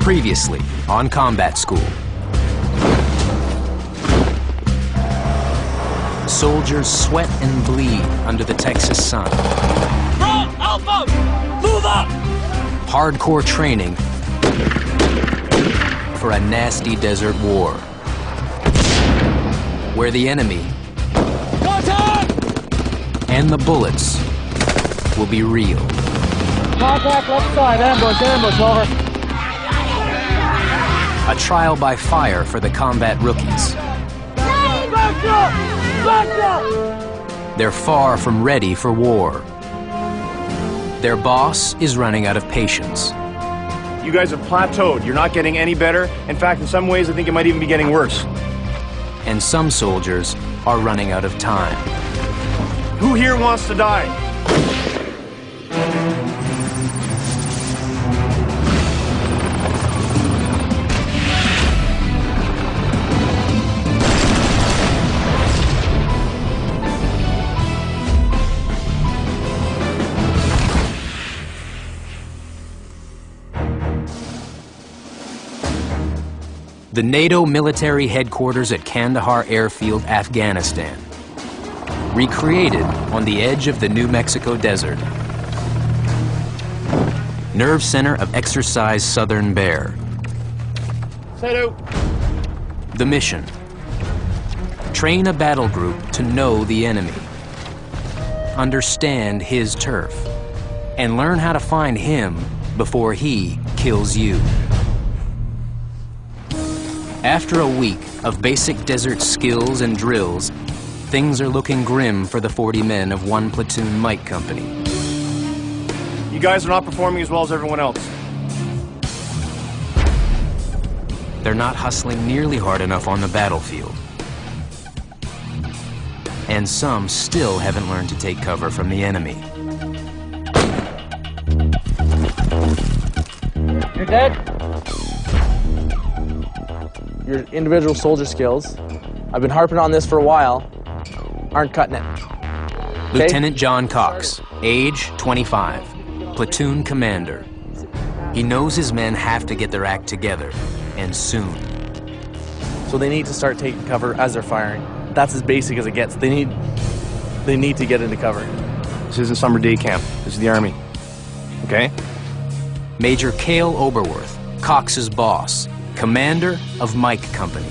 Previously on Combat School. Soldiers sweat and bleed under the Texas sun. Front, Alpha! Move up! Hardcore training for a nasty desert war, where the enemy Contact! and the bullets will be real. Contact left side, ambush, over. A trial by fire for the combat rookies. They're far from ready for war. Their boss is running out of patience. You guys have plateaued. You're not getting any better. In fact, in some ways, I think it might even be getting worse. And some soldiers are running out of time. Who here wants to die? The NATO military headquarters at Kandahar Airfield, Afghanistan. Recreated on the edge of the New Mexico desert. Nerve center of Exercise Southern Bear. Set out. The mission. Train a battle group to know the enemy. Understand his turf. And learn how to find him before he kills you. After a week of basic desert skills and drills, things are looking grim for the 40 men of 1 Platoon Mike Company. You guys are not performing as well as everyone else. They're not hustling nearly hard enough on the battlefield. And some still haven't learned to take cover from the enemy. You're dead? Your individual soldier skills, I've been harping on this for a while, aren't cutting it. Okay? Lieutenant John Cox, age 25, platoon commander. He knows his men have to get their act together, and soon. So they need to start taking cover as they're firing. That's as basic as it gets. They need to get into cover. This isn't summer day camp. This is the Army. Okay? Major Cale Oberworth, Cox's boss, commander of Mike Company.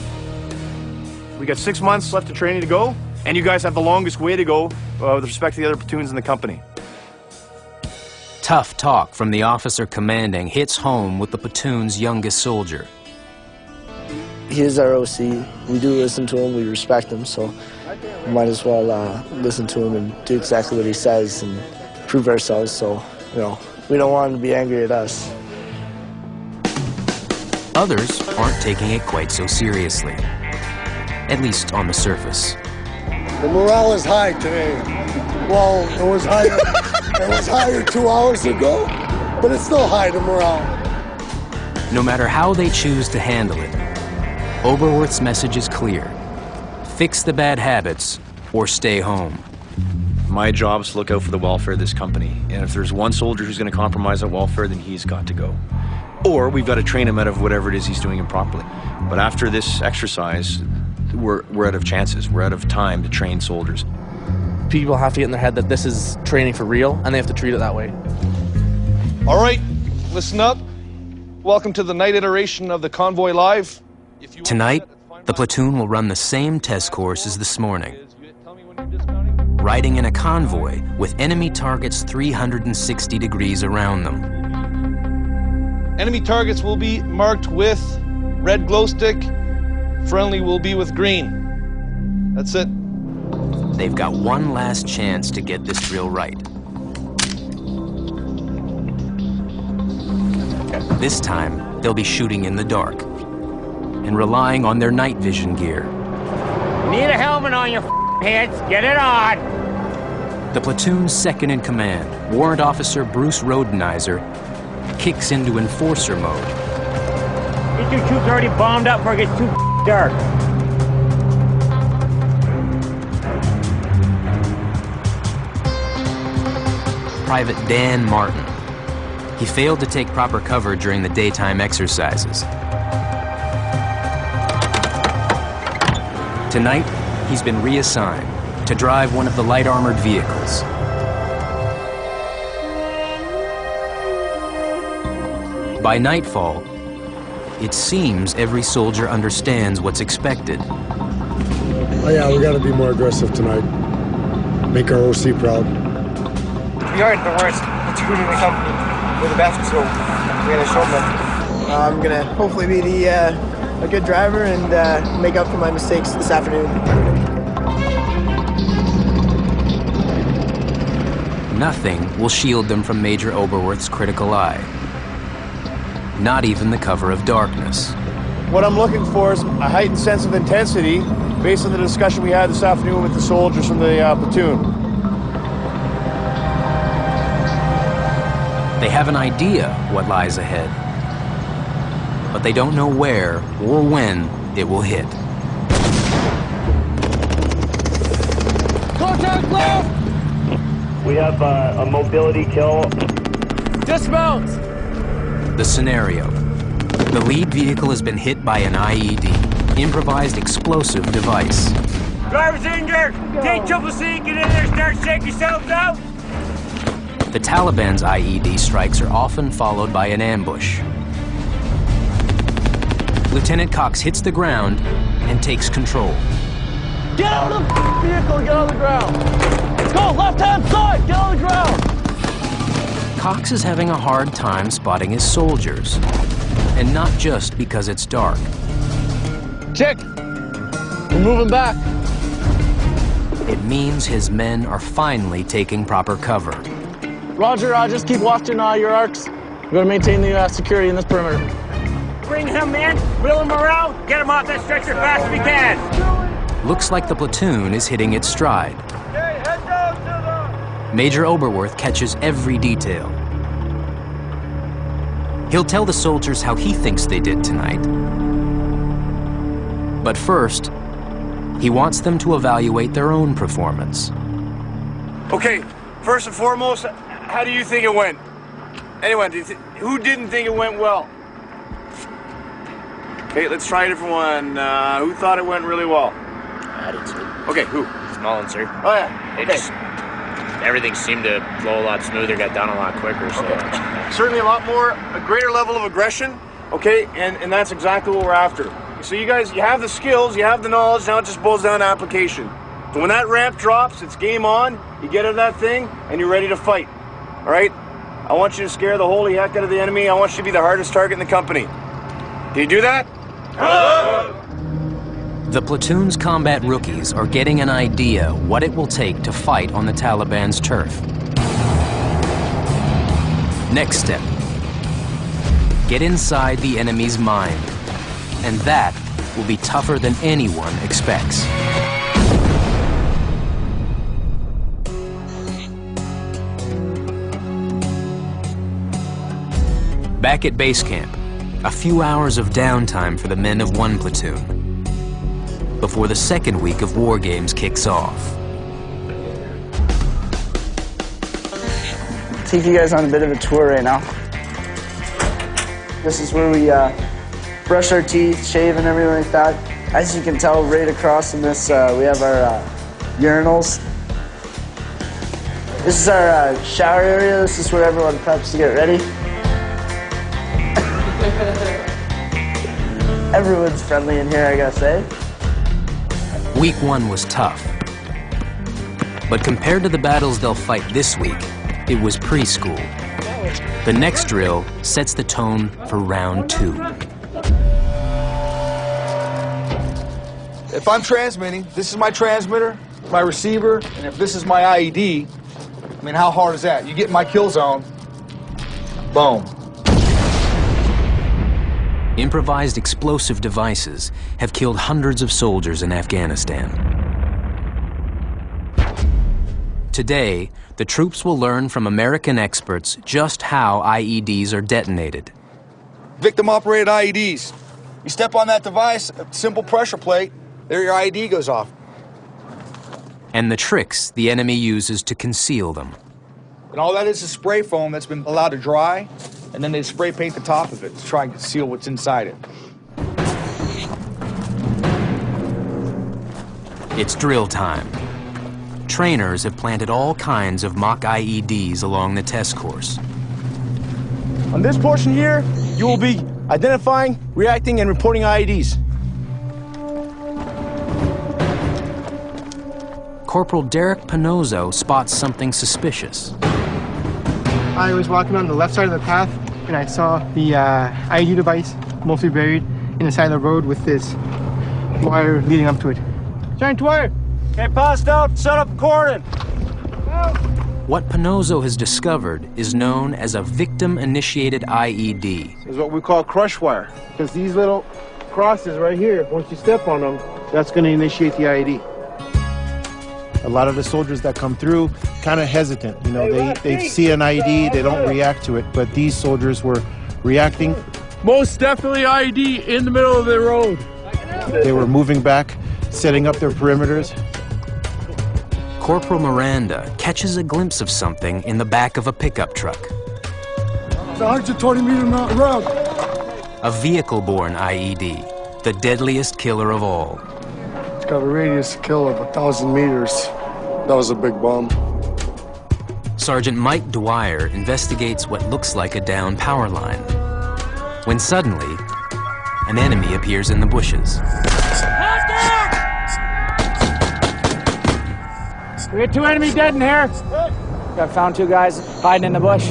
We got 6 months left of training to go, and you guys have the longest way to go with respect to the other platoons in the company. Tough talk from the officer commanding hits home with the platoon's youngest soldier. He is our OC. We do listen to him, we respect him, so we might as well listen to him and do exactly what he says and prove ourselves, so, you know, we don't want him to be angry at us. Others aren't taking it quite so seriously, at least on the surface. The morale is high today. Well, it was higher, it was higher 2 hours ago, but it's still high, the morale. No matter how they choose to handle it, Oberworth's message is clear. Fix the bad habits or stay home. My job is to look out for the welfare of this company, and if there's one soldier who's going to compromise that welfare, then he's got to go. Or we've got to train him out of whatever it is he's doing improperly. But after this exercise, we're out of chances. We're out of time to train soldiers. People have to get in their head that this is training for real, and they have to treat it that way. All right, listen up. Welcome to the night iteration of the Convoy Live. Tonight, the platoon will run the same test course as this morning. Riding in a convoy with enemy targets 360 degrees around them. Enemy targets will be marked with red glow stick. Friendly will be with green. That's it. They've got one last chance to get this drill right. This time, they'll be shooting in the dark and relying on their night vision gear. Need a helmet on your heads. Get it on. The platoon's second in command, Warrant Officer Bruce Rodenizer, kicks into enforcer mode. Get your troops already bombed up before it gets too dark. Private Dan Martin. He failed to take proper cover during the daytime exercises. Tonight, he's been reassigned to drive one of the light armored vehicles. By nightfall, it seems every soldier understands what's expected. Oh yeah, we gotta be more aggressive tonight. Make our OC proud. We aren't the worst platoon in the company. We're the best, so we're gonna show them that. I'm gonna hopefully be a good driver and make up for my mistakes this afternoon. Nothing will shield them from Major Oberwerth's critical eye. Not even the cover of darkness. What I'm looking for is a heightened sense of intensity based on the discussion we had this afternoon with the soldiers from the platoon. They have an idea what lies ahead, but they don't know where or when it will hit. Contact left! We have a mobility kill. Dismount! The scenario. The lead vehicle has been hit by an IED, improvised explosive device. Driver's injured! Take triple C, get in there, start shaking yourselves out! The Taliban's IED strikes are often followed by an ambush. Lieutenant Cox hits the ground and takes control. Get out of the vehicle and get on the ground! Let's go, left-hand side, get on the ground! Cox is having a hard time spotting his soldiers, and not just because it's dark. Check! We're moving back. It means his men are finally taking proper cover. Roger, just keep watching your arcs. We're gonna maintain the security in this perimeter. Bring him in, wheel him around, get him off that stretcher fast as we can. Looks like the platoon is hitting its stride. Major Oberwerth catches every detail. He'll tell the soldiers how he thinks they did tonight. But first, he wants them to evaluate their own performance. Okay, first and foremost, how do you think it went? Anyone, who didn't think it went well? Okay, let's try a different one. Who thought it went really well? I did too. Okay, who? Small sir. Oh yeah, okay. Everything seemed to flow a lot smoother, got done a lot quicker. So certainly a greater level of aggression, okay, and that's exactly what we're after. So you guys, you have the skills, you have the knowledge, now it just boils down to application. So when that ramp drops, it's game on, you get out of that thing, and you're ready to fight, all right? I want you to scare the holy heck out of the enemy, I want you to be the hardest target in the company. Can you do that? The platoon's combat rookies are getting an idea what it will take to fight on the Taliban's turf. Next step, get inside the enemy's mind, and that will be tougher than anyone expects. Back at base camp, a few hours of downtime for the men of one platoon before the second week of war games kicks off. Take you guys on a bit of a tour right now. This is where we brush our teeth, shave, and everything like that. As you can tell, right across from this, we have our urinals. This is our shower area. This is where everyone preps to get ready. Everyone's friendly in here, I gotta say. Week 1 was tough, but compared to the battles they'll fight this week, it was preschool. The next drill sets the tone for round 2. If I'm transmitting, this is my transmitter, my receiver, and if this is my IED, I mean, how hard is that? You get in my kill zone, boom. Improvised explosive devices have killed hundreds of soldiers in Afghanistan. Today, the troops will learn from American experts just how IEDs are detonated. Victim-operated IEDs. You step on that device, a simple pressure plate, there your IED goes off. And the tricks the enemy uses to conceal them. And all that is spray foam that's been allowed to dry, and then they spray paint the top of it to try and seal what's inside it. It's drill time. Trainers have planted all kinds of mock IEDs along the test course. On this portion here, you will be identifying, reacting, and reporting IEDs. Corporal Derek Panozzo spots something suspicious. I was walking on the left side of the path, and I saw the IED device mostly buried in the side of the road with this wire leading up to it. Giant wire! Okay, passed out, set up cordon. What Panozzo has discovered is known as a victim-initiated IED. This is what we call crush wire, because these little crosses right here, once you step on them, that's going to initiate the IED. A lot of the soldiers that come through kind of hesitant. You know, they see an IED, they don't react to it, but these soldiers were reacting. Most definitely IED in the middle of the road. They were moving back, setting up their perimeters. Corporal Miranda catches a glimpse of something in the back of a pickup truck. It's a 120-meter mountain road. A vehicle-borne IED, the deadliest killer of all. It's got a radius kill of 1,000 meters. That was a big bomb. Sergeant Mike Dwyer investigates what looks like a down power line, when suddenly, an enemy appears in the bushes. We got 2 enemy dead in here. Got found 2 guys hiding in the bush.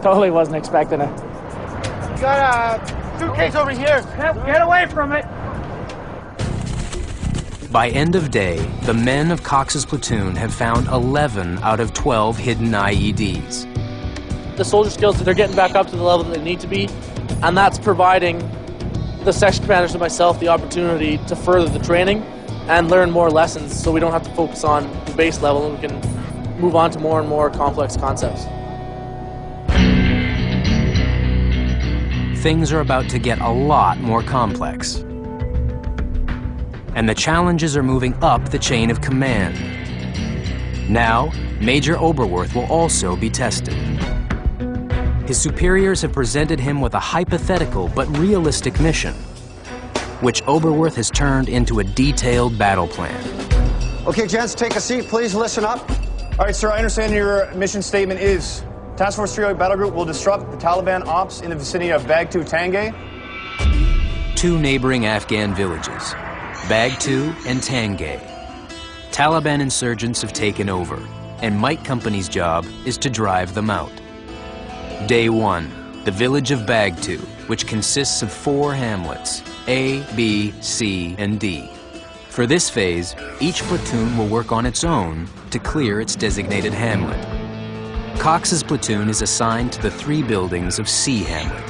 Totally wasn't expecting it. You got a suitcase over here. Get away from it. By end of day, the men of Cox's platoon have found 11 out of 12 hidden IEDs. The soldier skills, they're getting back up to the level that they need to be, and that's providing the section commanders and myself the opportunity to further the training and learn more lessons so we don't have to focus on the base level and we can move on to more and more complex concepts. Things are about to get a lot more complex. And the challenges are moving up the chain of command. Now, Major Oberworth will also be tested. His superiors have presented him with a hypothetical but realistic mission, which Oberworth has turned into a detailed battle plan. Okay, gents, take a seat. Please listen up. All right, sir, I understand your mission statement is Task Force 308 Battle Group will disrupt the Taliban ops in the vicinity of Bagtu Tangay. 2 neighboring Afghan villages, Bagtu and Tangay. Taliban insurgents have taken over, and Mike Company's job is to drive them out. Day 1, the village of Bagtu, which consists of 4 hamlets, A, B, C, and D. For this phase, each platoon will work on its own to clear its designated hamlet. Cox's platoon is assigned to the 3 buildings of C hamlet.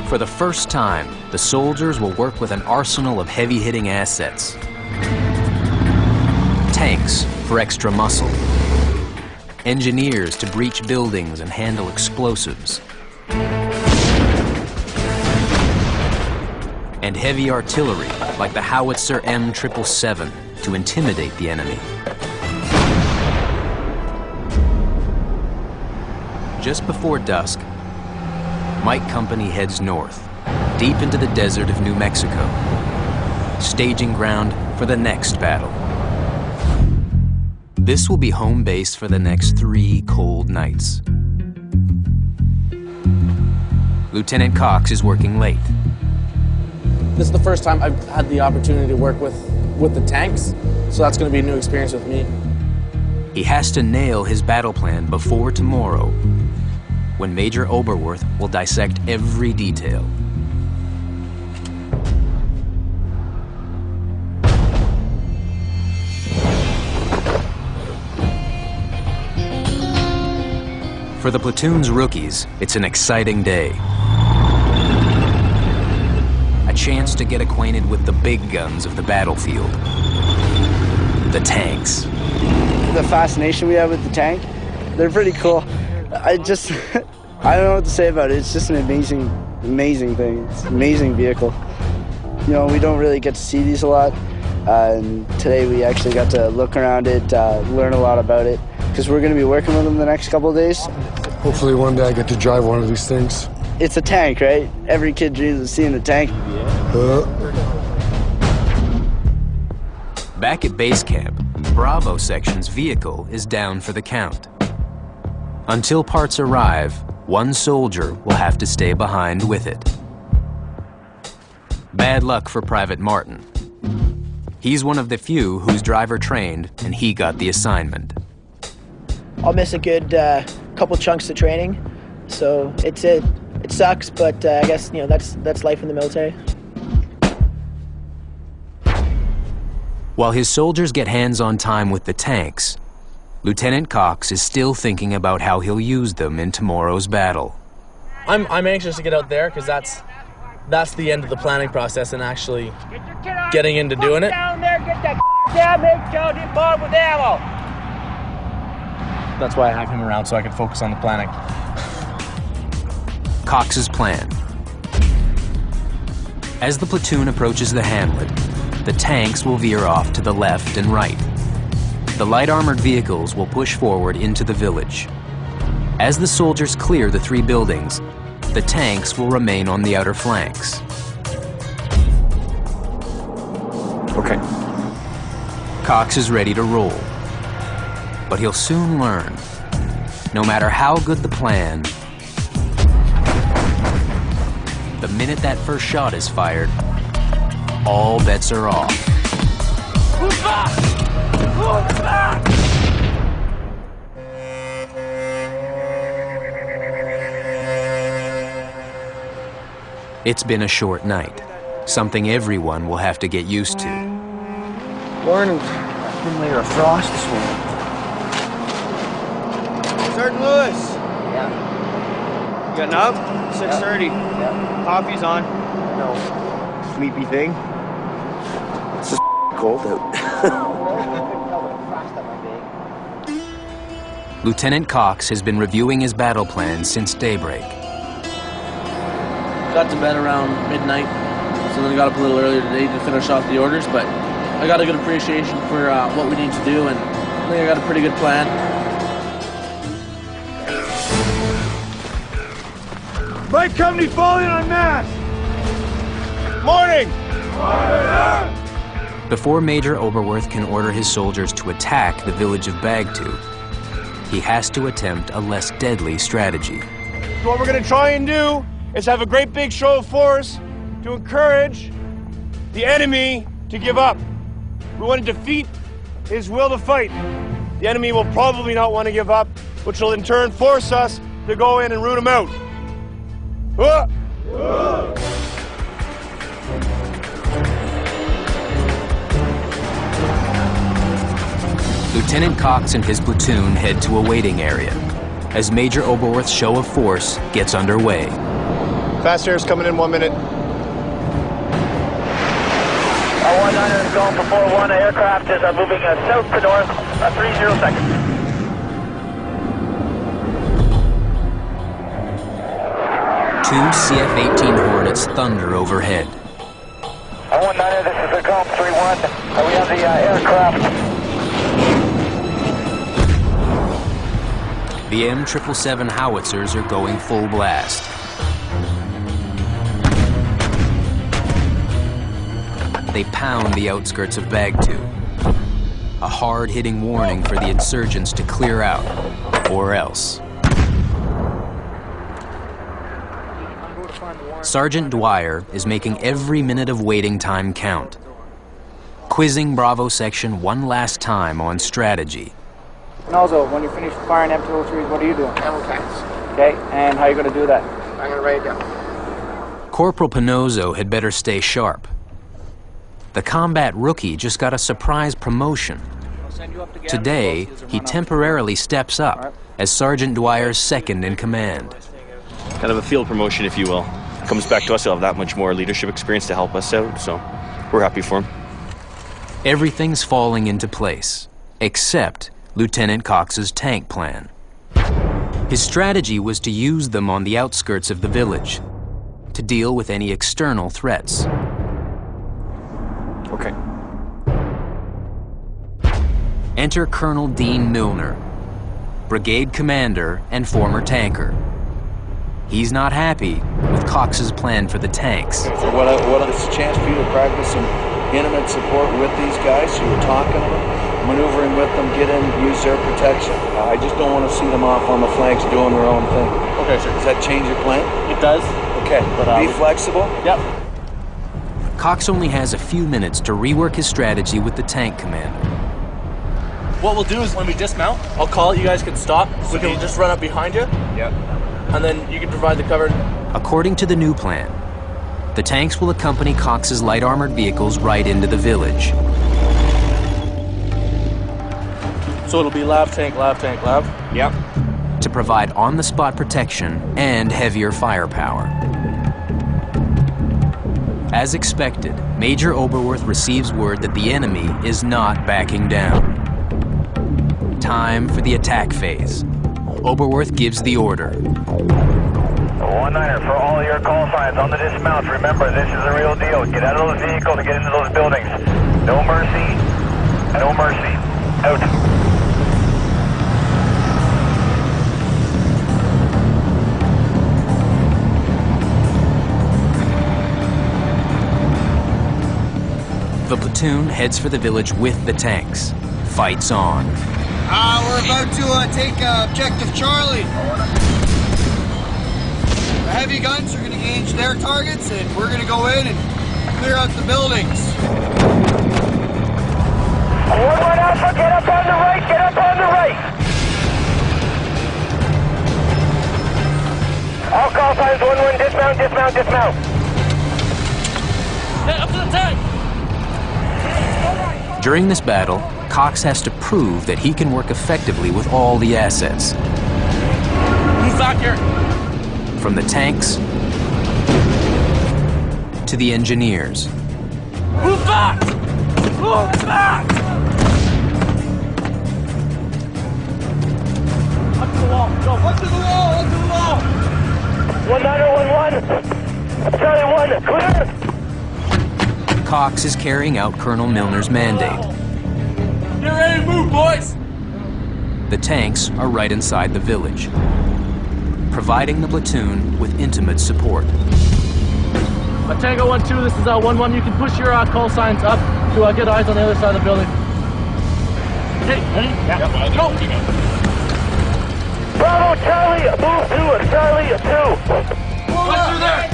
For the first time, the soldiers will work with an arsenal of heavy-hitting assets. Tanks for extra muscle. Engineers to breach buildings and handle explosives. And heavy artillery like the howitzer M777 to intimidate the enemy. Just before dusk, Mike Company heads north, deep into the desert of New Mexico, staging ground for the next battle. This will be home base for the next 3 cold nights. Lieutenant Cox is working late. This is the first time I've had the opportunity to work with the tanks, so that's going to be a new experience with me. He has to nail his battle plan before tomorrow, when Major Oberworth will dissect every detail. For the platoon's rookies, it's an exciting day. A chance to get acquainted with the big guns of the battlefield. The tanks. The fascination we have with the tank, they're pretty cool. I don't know what to say about it. It's just an amazing thing. It's an amazing vehicle. You know, we don't really get to see these a lot. And today we actually got to look around it, learn a lot about it. Because because we're going to be working with them the next couple of days. Hopefully one day I get to drive one of these things. It's a tank, right? Every kid dreams of seeing a tank. Back at base camp, Bravo Section's vehicle is down for the count. Until parts arrive, one soldier will have to stay behind with it. Bad luck for Private Martin. He's one of the few who's driver trained, and he got the assignment. I'll miss a good couple chunks of training, so it sucks, but I guess that's life in the military. While his soldiers get hands-on time with the tanks, Lieutenant Cox is still thinking about how he'll use them in tomorrow's battle. I'm anxious to get out there because that's the end of the planning process and actually getting into doing it. Down there, get that damn HLD board with ammo. That's why I have him around, so I can focus on the planning. Cox's plan. As the platoon approaches the hamlet, the tanks will veer off to the left and right. The light armored vehicles will push forward into the village. As the soldiers clear the 3 buildings, the tanks will remain on the outer flanks. Okay. Cox is ready to roll, but he'll soon learn, no matter how good the plan, the minute that first shot is fired, all bets are off. Who's back? Who's back? It's been a short night, something everyone will have to get used to. Morning. Been layer of frost this morning. Sergeant Lewis. Yeah. You getting up? 6:30. Yeah. Coffee's on. No. Sleepy thing. It's just cold out. Lieutenant Cox has been reviewing his battle plan since daybreak. Got to bed around midnight, so then I got up a little earlier today to finish off the orders, but I got a good appreciation for what we need to do, and I think I got a pretty good plan. My company falling on mass. Morning! Before Major Oberworth can order his soldiers to attack the village of Bagtu, he has to attempt a less deadly strategy. So what we're going to try and do is have a great big show of force to encourage the enemy to give up. We want to defeat his will to fight. The enemy will probably not want to give up, which will in turn force us to go in and root him out. Lieutenant Cox and his platoon head to a waiting area as Major Oberworth's show of force gets underway. Fast air's coming in 1 minute. 19 is going for 4-1. Aircraft is moving south to north, 30 seconds. Two CF-18 Hornets thunder overhead. 19, this is the Golf 3-1. We have the aircraft. The M777 howitzers are going full blast. They pound the outskirts of Bagtu. A hard-hitting warning for the insurgents to clear out, or else. Sergeant Dwyer is making every minute of waiting time count, quizzing Bravo Section one last time on strategy. And also, when you finish firing M203s, what are you doing? Ammo cans. Okay, and how are you going to do that? I'm going to write it down. Corporal Pinozzo had better stay sharp. The combat rookie just got a surprise promotion. Today, he temporarily steps up as Sergeant Dwyer's second in command. Kind of a field promotion, if you will. Comes back to us, he'll have that much more leadership experience to help us out, so we're happy for him. Everything's falling into place, except Lieutenant Cox's tank plan. His strategy was to use them on the outskirts of the village, to deal with any external threats. Okay. Enter Colonel Dean Milner, brigade commander and former tanker. He's not happy with Cox's plan for the tanks. What is a chance for you to practice some intimate support with these guys? So you're talking to them, maneuvering with them, get in, use their protection. I just don't want to see them off on the flanks doing their own thing. Okay, sir. Does that change your plan? It does. Okay, but be flexible. Yep. Cox only has a few minutes to rework his strategy with the tank commander. What we'll do is when we dismount, I'll call it, you guys can stop. We can just run up behind you. Yep. And then you can provide the cover. According to the new plan, the tanks will accompany Cox's light armored vehicles right into the village. So it'll be lav tank, lav. Yep. To provide on-the-spot protection and heavier firepower. As expected, Major Oberworth receives word that the enemy is not backing down. Time for the attack phase. Oberworth gives the order. 1-9er, for all your call signs on the dismounts, remember this is the real deal. Get out of those vehicles and get into those buildings. No mercy, no mercy. Out. The platoon heads for the village with the tanks. Fights on. We're about to take objective Charlie. The heavy guns are going to engage their targets, and we're going to go in and clear out the buildings. 1-1 Alpha, get up on the right, get up on the right. All call signs, 1-1, dismount, dismount, dismount. Hey, up to the tank! During this battle, Cox has to prove that he can work effectively with all the assets. Move back here. From the tanks to the engineers. Move back! Move back! Up to the wall, go. Up to the wall, up to the wall! 1-9er, 1-1. Charlie 1, clear! Cox is carrying out Colonel Milner's mandate. Get ready to move, boys! The tanks are right inside the village, providing the platoon with intimate support. Tango 1-2, this is 1-1. You can push your call signs up to get eyes on the other side of the building. Okay, ready? Yeah. Go! Bravo, Charlie, move to a Charlie 2. Right through there!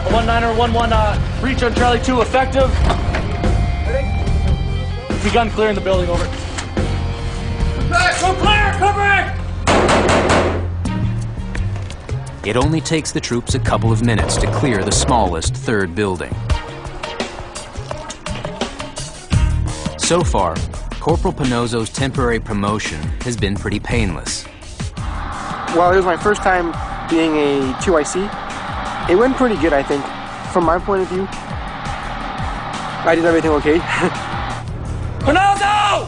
1-9er, 1-1, breach on Charlie 2, effective. Begun clearing the building, over. Go clear, cover it! It only takes the troops a couple of minutes to clear the smallest third building. So far, Corporal Panozzo's temporary promotion has been pretty painless. Well, it was my first time being a 2IC. It went pretty good, I think. From my point of view, I did everything okay. Panozzo!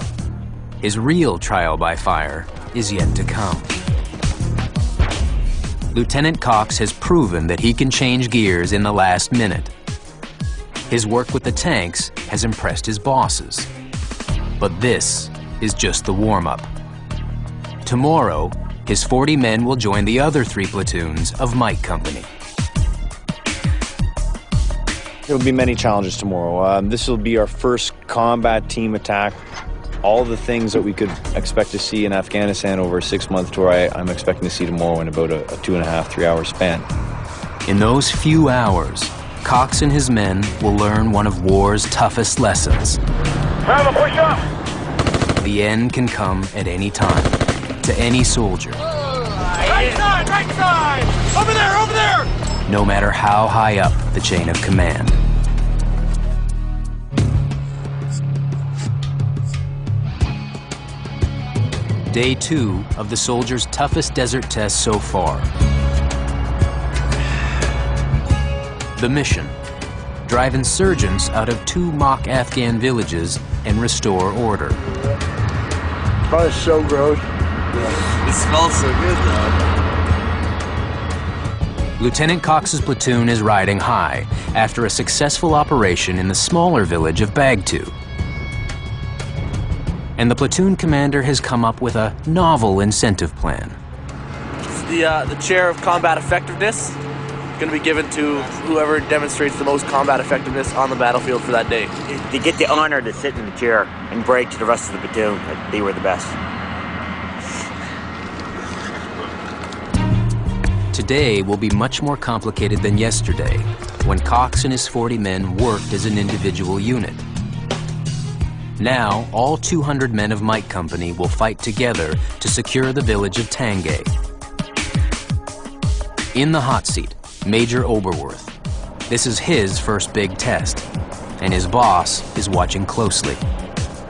His real trial by fire is yet to come. Lieutenant Cox has proven that he can change gears in the last minute. His work with the tanks has impressed his bosses. But this is just the warm-up. Tomorrow, his 40 men will join the other 3 platoons of Mike Company. There will be many challenges tomorrow. This will be our first combat team attack. All the things that we could expect to see in Afghanistan over a 6-month tour, I'm expecting to see tomorrow in about a 2.5–3 hour span. In those few hours, Cox and his men will learn one of war's toughest lessons. Bravo, push up! The end can come at any time, to any soldier. Right side, right side! Over there, over there! No matter how high up the chain of command. Day 2 of the soldier's toughest desert test so far. The mission: drive insurgents out of 2 mock Afghan villages and restore order. Probably so gross. It smells so good, though. Lieutenant Cox's platoon is riding high after a successful operation in the smaller village of Bagtu. And the platoon commander has come up with a novel incentive plan. The chair of combat effectiveness going to be given to whoever demonstrates the most combat effectiveness on the battlefield for that day. They get the honor to sit in the chair and brag to the rest of the platoon that they were the best. Today will be much more complicated than yesterday, when Cox and his 40 men worked as an individual unit. Now, all 200 men of Mike Company will fight together to secure the village of Tangay. In the hot seat, Major Oberworth. This is his first big test, and his boss is watching closely.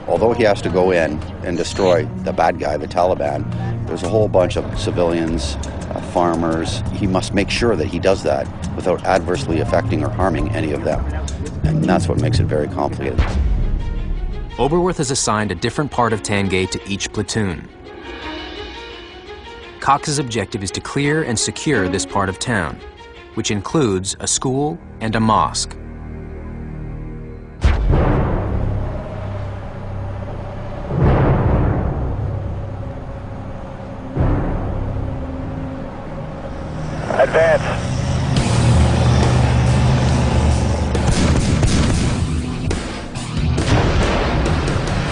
Although he has to go in and destroy the bad guy, the Taliban, there's a whole bunch of civilians, farmers. He must make sure that he does that without adversely affecting or harming any of them. And that's what makes it very complicated. Oberworth has assigned a different part of Tangay to each platoon. Cox's objective is to clear and secure this part of town, which includes a school and a mosque. Advance.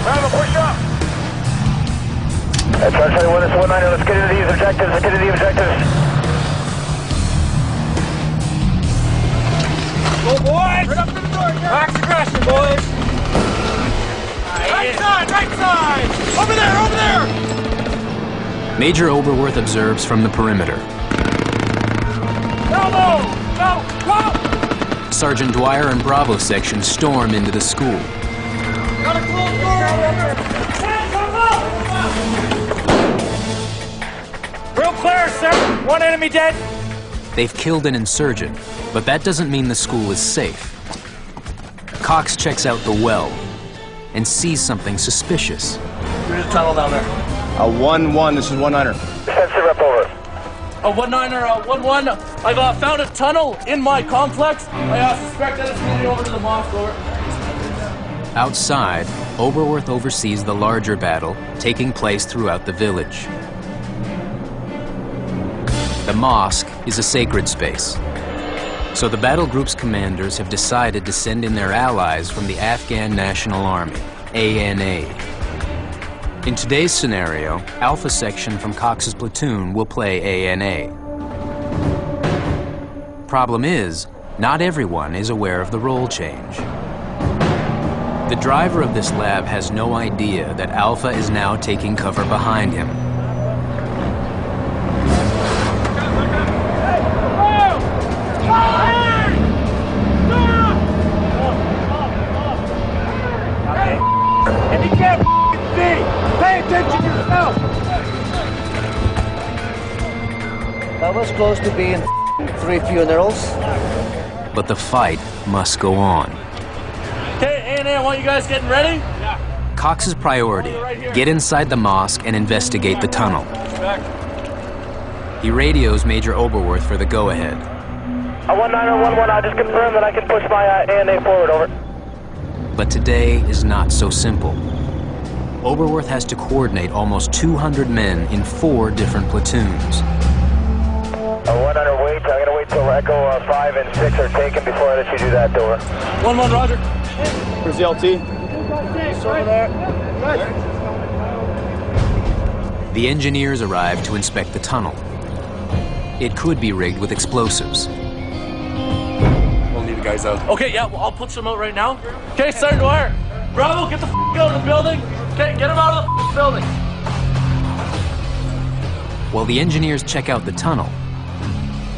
Bravo, push up. Charlie 1, this is 1-9, let's get into these objectives, let's get into the objectives. Go, boys! Right up to the door, max aggression, boys! Right side, right side! Over there, over there! Major Oberworth observes from the perimeter. Bravo! Go! Go! Sergeant Dwyer and Bravo section storm into the school. Got a closed door over here! Real clear, sir. One enemy dead. They've killed an insurgent, but that doesn't mean the school is safe. Cox checks out the well and sees something suspicious. There's a tunnel down there. 1-1, this is 1-9er. Defensive rep over. A 1-9er, 1-1. I've found a tunnel in my complex. I suspect that it's leading over to the mosque. Over. Outside, Oberworth oversees the larger battle taking place throughout the village. The mosque is a sacred space, so the battle group's commanders have decided to send in their allies from the Afghan National Army, ANA. In today's scenario, Alpha Section from Cox's platoon will play ANA. Problem is, not everyone is aware of the role change. The driver of this lab has no idea that Alpha is now taking cover behind him. And you can't see! Pay attention to yourself! That was close to being 3 funerals. But the fight must go on. Okay, A&A, I want you guys getting ready. Cox's priority, get inside the mosque and investigate the tunnel. He radios Major Oberworth for the go-ahead. 1-9er, 1-1, I just confirmed that I can push my ANA forward, over. But today is not so simple. Oberworth has to coordinate almost 200 men in 4 different platoons. 1-9er, wait, I'm going to wait till Echo 5 and 6 are taken before I let you do that, over. 1-1, roger. Where's the LT? It's over there. The engineers arrive to inspect the tunnel. It could be rigged with explosives. We'll need the guys out. Okay, yeah, well, I'll put some out right now. Okay, Sergeant Dwyer. Bravo, get the out of the building. Okay, get him out of the building. While the engineers check out the tunnel,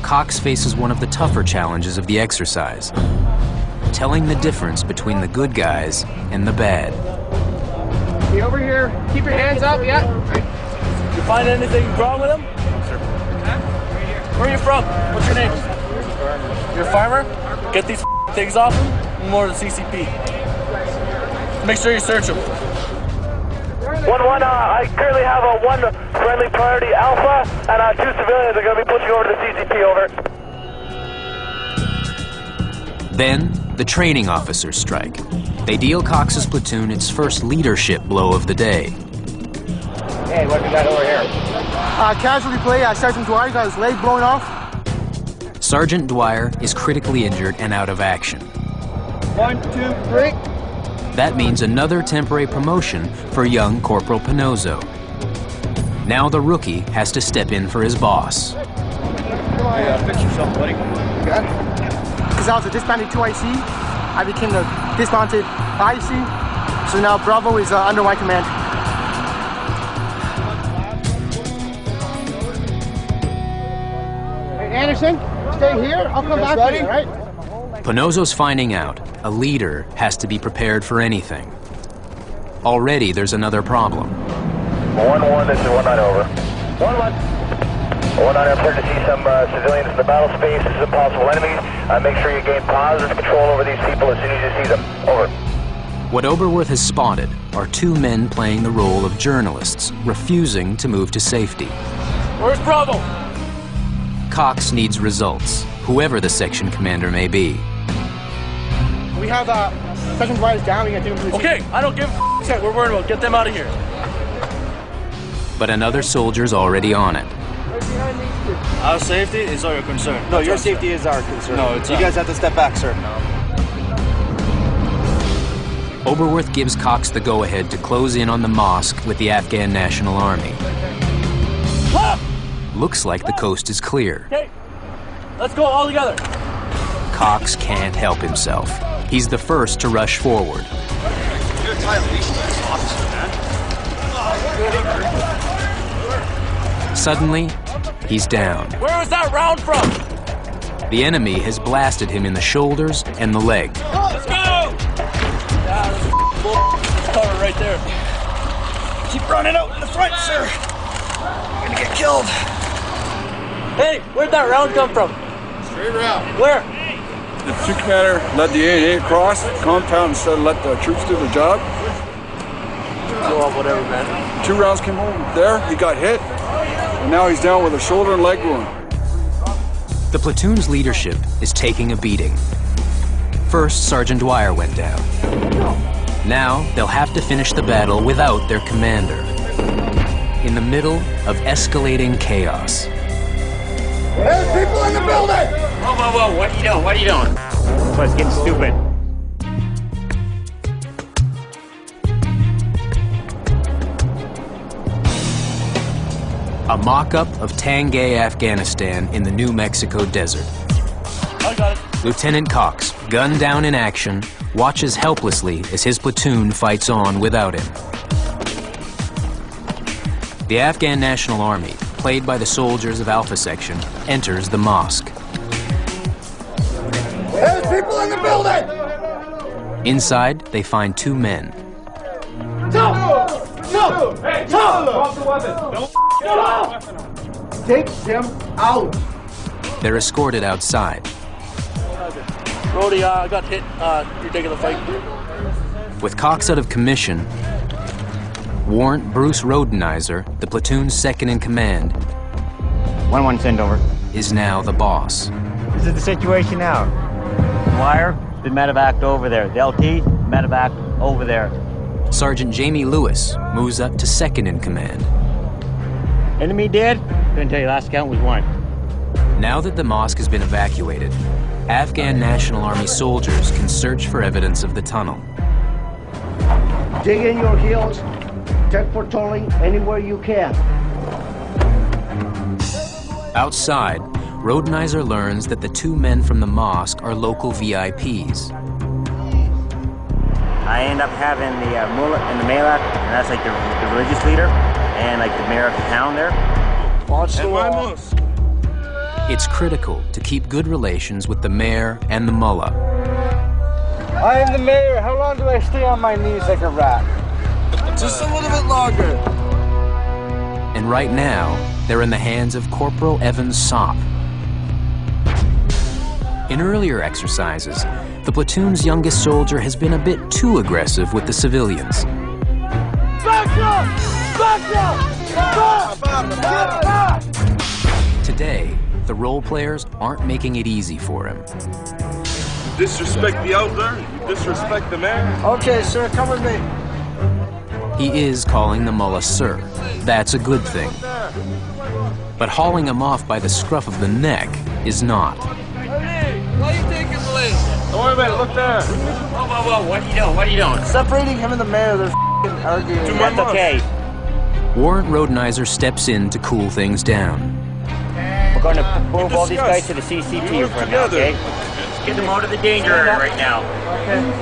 Cox faces one of the tougher challenges of the exercise, telling the difference between the good guys and the bad. Be over here. Keep your hands up, yeah. You find anything wrong with him? Sir. Where are you from? What's your name? You're a farmer? Get these things off him, more than CCP. Make sure you search him. 1-1, I currently have a 1 friendly priority Alpha, and 2 civilians are going to be pushing over to the CCP, over. Then, the training officers strike. They deal Cox's platoon its first leadership blow of the day. Hey, what we got over here? Casualty play, Sergeant Dwyer got his leg blown off. Sergeant Dwyer is critically injured and out of action. 1, 2, 3. That means another temporary promotion for young Corporal Pinozzo. Now the rookie has to step in for his boss. Fix yourself, buddy. Got it. Because I was a disbanded 2IC, I became the dismounted IC, so now Bravo is under my command. Hey, Anderson, stay here. I'll come back to you, all right? Pinozzo's finding out a leader has to be prepared for anything. Already there's another problem. 1-1, this is 1-9 over. 1-1. 1-9, I'm starting to see some civilians in the battle space. This is a possible enemy. Make sure you gain positive control over these people as soon as you see them. Over. What Oberworth has spotted are two men playing the role of journalists, refusing to move to safety. Where's Bravo? Cox needs results, whoever the section commander may be. We have Sergeant Dwyer's down. We got to take him to the Okay, I don't give a shit. We're worried about. Get them out of here. But another soldier's already on it. Our safety is our concern. No, your safety is our concern. No, it's you guys have to step back, sir. Oberworth gives Cox the go-ahead to close in on the mosque with the Afghan National Army. Looks like the coast is clear. Okay, let's go all together. Cox can't help himself. He's the first to rush forward. You're a violation officer, man. Suddenly, he's down. Where was that round from? The enemy has blasted him in the shoulders and the leg. Let's go! Yeah, there's cover right there. Keep running out in the front, sir. You're gonna get killed. Hey, where'd that round come from? Straight around. Where? The platoon commander led the A&A across the compound and said let the troops do the job. Well, whatever, man. 2 rounds came over there, he got hit, and now he's down with a shoulder and leg wound. The platoon's leadership is taking a beating. First, Sergeant Dwyer went down. Now, they'll have to finish the battle without their commander. In the middle of escalating chaos. There's people in the building! Whoa, whoa, whoa, what are you doing? What are you doing? This one's getting stupid. A mock-up of Tangay, Afghanistan in the New Mexico desert. I got it. Lieutenant Cox, gunned down in action, watches helplessly as his platoon fights on without him. The Afghan National Army, played by the soldiers of Alpha Section, enters the mosque. There's people in the building! Inside, they find 2 men. Take them out! They're escorted outside. Brody, I got hit. You're taking the fight. With Cox out of commission, Warrant Bruce Rodenizer, the platoon's second-in-command, 1-1 send over. is now the boss. This is the situation now. Dwyer, the medevac over there. The LT, medevac over there. Sergeant Jamie Lewis moves up to second-in-command. Enemy dead? Couldn't tell you, last count was 1. Now that the mosque has been evacuated, Afghan National Army soldiers can search for evidence of the tunnel. Dig in your heels, check for tunneling anywhere you can. Outside, Rodenizer learns that the 2 men from the mosque are local VIPs. I end up having the mullah and the malak, and that's like the religious leader, and like the mayor of the town there. Watch the wall. It's critical to keep good relations with the mayor and the mullah. I am the mayor. How long do I stay on my knees like a rat? Just a little bit longer. And right now, they're in the hands of Corporal Evan Sopp. In earlier exercises, the platoon's youngest soldier has been a bit too aggressive with the civilians. Back up! Back up! Today, the role players aren't making it easy for him. Disrespect the elder, you disrespect the man. Okay, sir, come with me. He is calling the mullah sir. That's a good thing. But hauling him off by the scruff of the neck is not. Why are you taking the lead? Don't worry about it, look there. Whoa, what are you doing? What are you doing? Separating him and the mayor, they're arguing. That's okay. Warrant Rodenizer steps in to cool things down. We're going to move all these guys to the CCP for now, okay? Let's get them out of the danger area right now.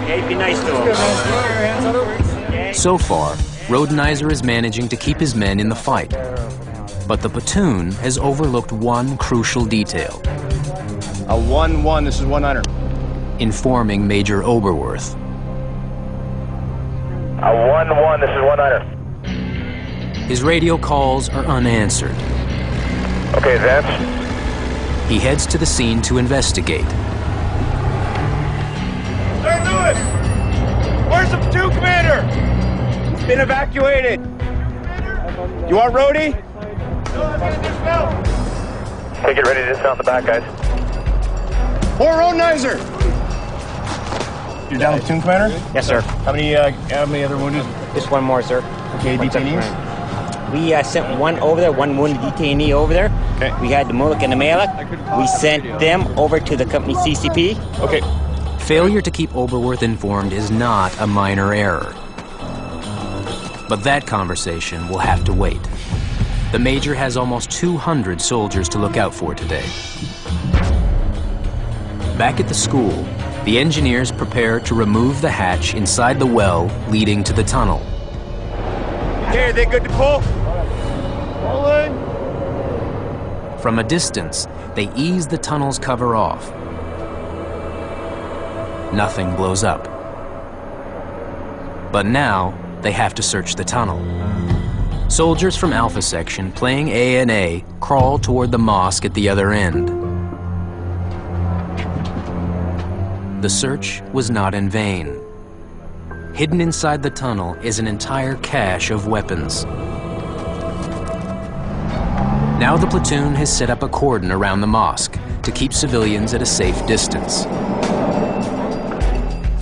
Okay, be nice to them. So far, Rodenizer is managing to keep his men in the fight. But the platoon has overlooked one crucial detail. A 1-1, this is 100. Informing Major Oberworth. A 1-1, this is 100. His radio calls are unanswered. Okay, advance. He heads to the scene to investigate. Sir Lewis! Where's the platoon commander? He's been evacuated. You want roadie? Okay, get ready to dismount the back, guys. Or Rodenizer! You're down platoon commander? Yes, sir. How many other wounded? Just one more, sir. Okay, detainees? We sent one over there, one wounded detainee over there. Okay. We had the Mulek and the Malek. We sent them over to the company CCP. Okay. Failure to keep Oberworth informed is not a minor error. But that conversation will have to wait. The Major has almost 200 soldiers to look out for today. Back at the school, the engineers prepare to remove the hatch inside the well leading to the tunnel. Okay, are they good to pull? Rolling. From a distance, they ease the tunnel's cover off. Nothing blows up. But now, they have to search the tunnel. Soldiers from Alpha Section playing A&A crawl toward the mosque at the other end. The search was not in vain. Hidden inside the tunnel is an entire cache of weapons. Now the platoon has set up a cordon around the mosque to keep civilians at a safe distance.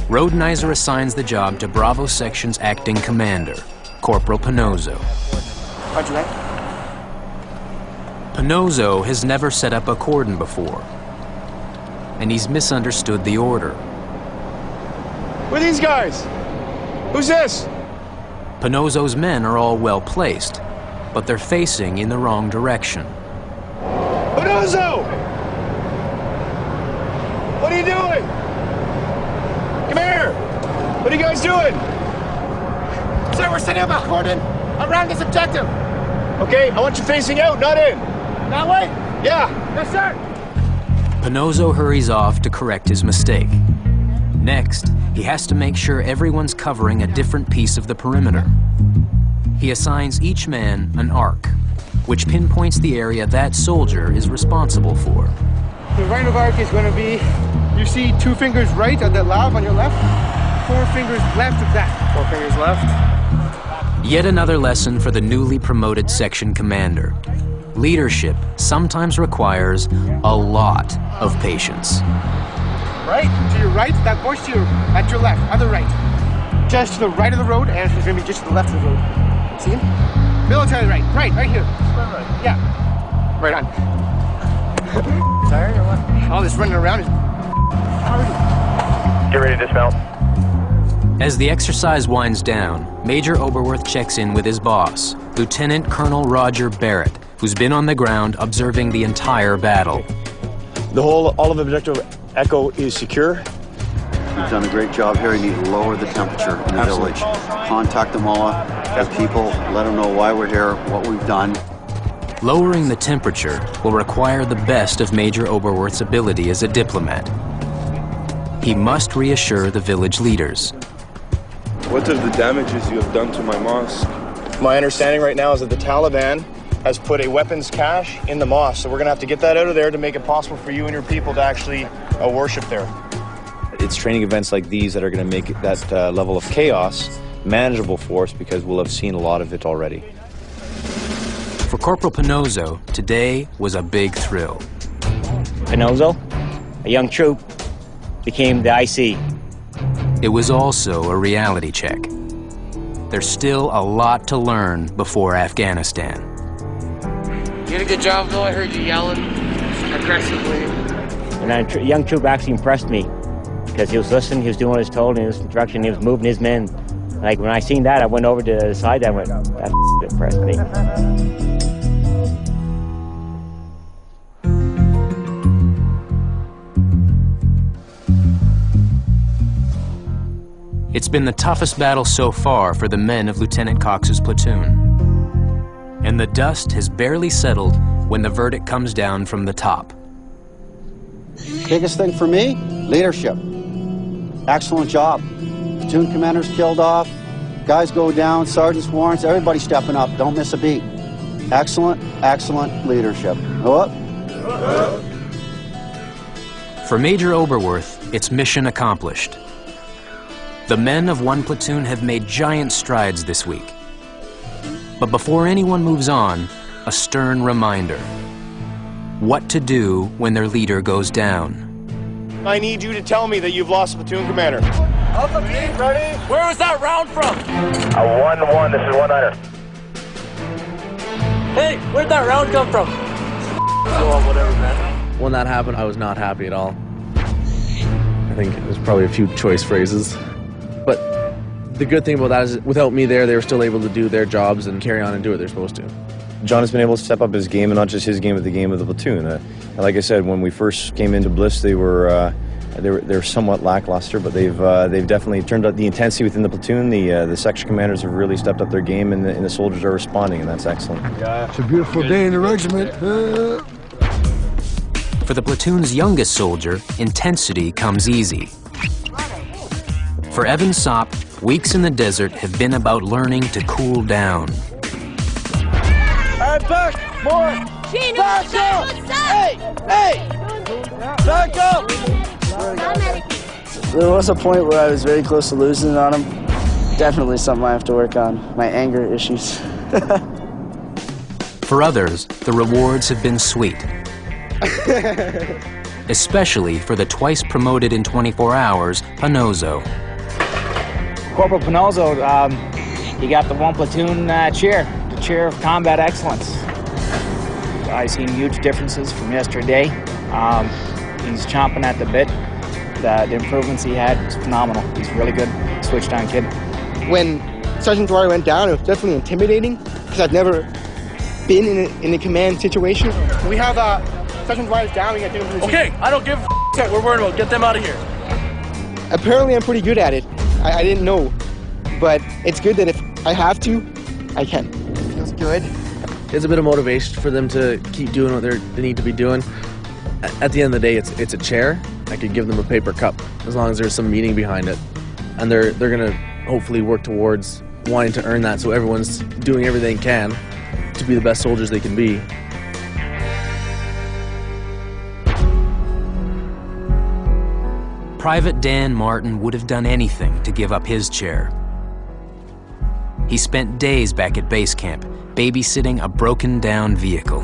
Rodenizer assigns the job to Bravo Section's acting commander, Corporal Pinozzo. Roger that. Pinozzo has never set up a cordon before, and he's misunderstood the order. Who are these guys? Who's this? Pinozzo's men are all well placed, but they're facing in the wrong direction. Pinozzo! What are you doing? Come here! What are you guys doing? Sir, we're setting up a cordon around this objective. Okay, I want you facing out, not in. That way? Yeah. Yes, sir. Pinozzo hurries off to correct his mistake. Next, he has to make sure everyone's covering a different piece of the perimeter. He assigns each man an arc, which pinpoints the area that soldier is responsible for. The right of arc is going to be, you see 2 fingers right on that lav on your left, 4 fingers left of that. 4 fingers left. Yet another lesson for the newly promoted section commander. Leadership sometimes requires a lot of patience. Right, to your right, that bush to your, at your left, other right. Just to the right of the road, and it's going to be just to the left of the road. See him? Military right here. Right. Yeah, right on. Tired or what? All this running around is... Get ready to dismount. As the exercise winds down, Major Oberworth checks in with his boss, Lieutenant Colonel Roger Barrett, who's been on the ground observing the entire battle. All of Objective Echo is secure. You've done a great job here. You need to lower the temperature in the village. Contact the mullah, the people, let them know why we're here, what we've done. Lowering the temperature will require the best of Major Oberworth's ability as a diplomat. He must reassure the village leaders. What are the damages you have done to my mosque? My understanding right now is that the Taliban has put a weapons cache in the mosque, so we're going to have to get that out of there to make it possible for you and your people to actually worship there. It's training events like these that are going to make that level of chaos manageable for us, because we'll have seen a lot of it already. For Corporal Pinozzo, today was a big thrill. Pinozzo, a young troop, became the IC. It was also a reality check. There's still a lot to learn before Afghanistan. You did a good job, though. I heard you yelling aggressively. And a young troop actually impressed me because he was listening, he was doing what he was told, and his instruction, he was moving his men. Like when I seen that, I went over to the side, I went, that impressed me. It's been the toughest battle so far for the men of Lieutenant Cox's platoon. And the dust has barely settled when the verdict comes down from the top. Biggest thing for me, leadership. Excellent job. Platoon commanders killed off, guys go down, sergeants, warrants, everybody stepping up, don't miss a beat. Excellent, excellent leadership. Oh. For Major Oberworth, it's mission accomplished. The men of one platoon have made giant strides this week. But before anyone moves on, a stern reminder. What to do when their leader goes down. I need you to tell me that you've lost a platoon commander. Alpha team, ready? Where was that round from? 1-1, this is 1-0. Hey, where'd that round come from? Whatever, man. When that happened, I was not happy at all. I think there's probably a few choice phrases. But the good thing about that is without me there, they were still able to do their jobs and carry on and do what they're supposed to. John has been able to step up his game, and not just his game, but the game of the platoon. Like I said, when we first came into Bliss, they were somewhat lackluster, but they've definitely turned up the intensity within the platoon. The section commanders have really stepped up their game, and the soldiers are responding, and that's excellent. Yeah, it's a beautiful day in the regiment. For the platoon's youngest soldier, intensity comes easy. For Evan Sopp, weeks in the desert have been about learning to cool down. All right, back, more. Back up. Hey. Back up. There was a point where I was very close to losing on him. Definitely something I have to work on, my anger issues. For others, the rewards have been sweet. Especially for the twice promoted in 24 hours, Panozo. Corporal Panozo, he got the one platoon chair, the chair of combat excellence. I've seen huge differences from yesterday. He's chomping at the bit. The improvements he had was phenomenal. He's really good, switched on kid. When Sergeant Dwyer went down, it was definitely intimidating because I've never been in a command situation. We have Sergeant Dwyer's down. We got to Okay, I don't give a shit. We're worried about. Get them out of here. Apparently, I'm pretty good at it. I didn't know, but it's good that if I have to, I can. Feels good. It's a bit of motivation for them to keep doing what they need to be doing. At the end of the day, it's a chair. I could give them a paper cup as long as there's some meaning behind it, and they're gonna hopefully work towards wanting to earn that. So everyone's doing everything they can to be the best soldiers they can be. Private Dan Martin would have done anything to give up his chair. He spent days back at base camp, babysitting a broken-down vehicle.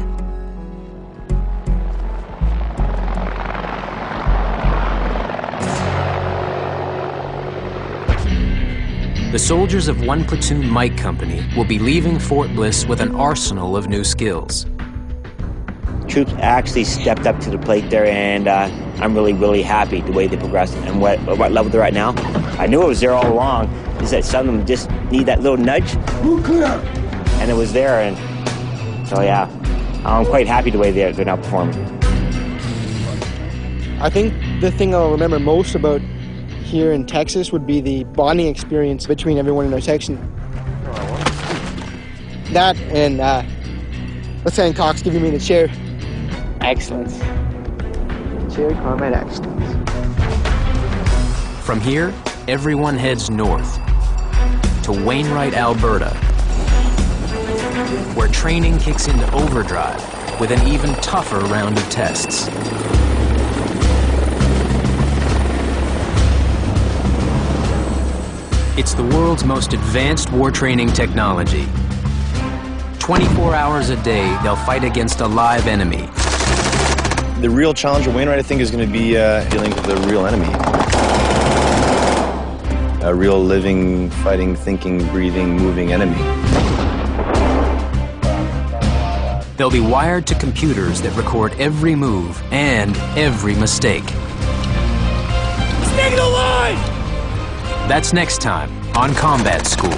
The soldiers of one platoon Mike Company will be leaving Fort Bliss with an arsenal of new skills. Troops actually stepped up to the plate there, and I'm really, really happy the way they progressed and what level they're at now. I knew it was there all along, is that some of them just need that little nudge, and it was there, and so yeah, I'm quite happy the way they're now performing. I think the thing I'll remember most about here in Texas would be the bonding experience between everyone in our section. That and Lieutenant Cox giving me the chair. Excellence. Chair combat excellence. From here, everyone heads north to Wainwright, Alberta, where training kicks into overdrive with an even tougher round of tests. It's the world's most advanced war training technology. 24 hours a day, they'll fight against a live enemy. The real challenge of Wainwright, I think, is going to be dealing with a real enemy. A real living, fighting, thinking, breathing, moving enemy. They'll be wired to computers that record every move and every mistake. Stay in the line! That's next time on Combat School.